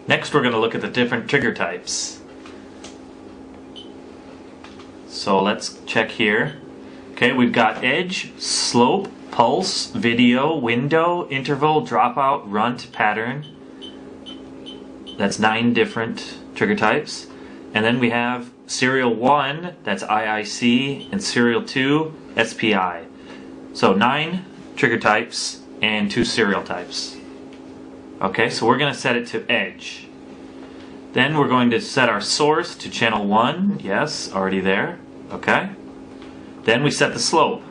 Next we're going to look at the different trigger types. So let's check here. Okay, we've got edge, slope, pulse, video, window, interval, dropout, runt, pattern. That's 9 different trigger types. And then we have serial 1, that's IIC, and serial 2, SPI. So 9 trigger types and 2 serial types. Okay, so we're going to set it to edge. Then we're going to set our source to channel 1. Yes, already there. Okay. Then we set the slope.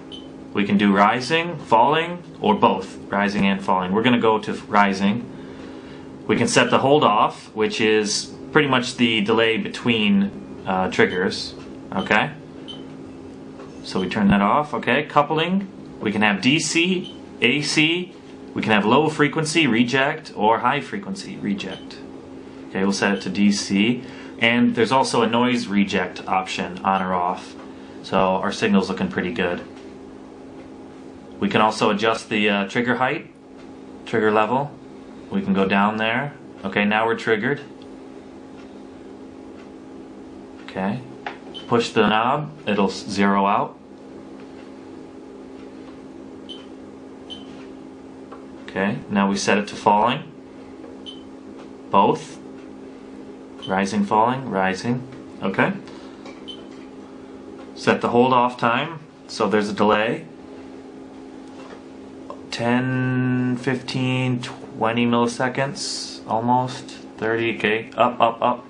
We can do rising, falling, or both, rising and falling. We're going to go to rising. We can set the hold off, which is pretty much the delay between triggers. Okay. So we turn that off. Okay. Coupling. We can have DC, AC. We can have low frequency reject or high frequency reject. Okay, we'll set it to DC. And there's also a noise reject option, on or off. So our signal's looking pretty good. We can also adjust the trigger height, trigger level. We can go down there. Okay, now we're triggered. Okay, push the knob, it'll zero out. Okay, now we set it to falling. Both. Rising, falling, rising. Okay. Set the hold off time, so there's a delay. 10, 15, 20 milliseconds, almost. 30, okay. Up, up, up.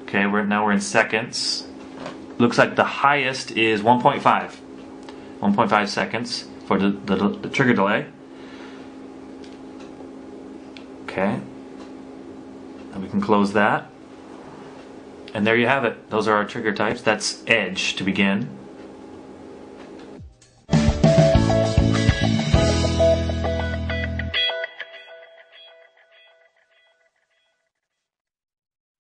Okay, now we're in seconds. Looks like the highest is 1.5. 1.5 seconds for the trigger delay. Okay. And we can close that. And there you have it. Those are our trigger types. That's edge to begin.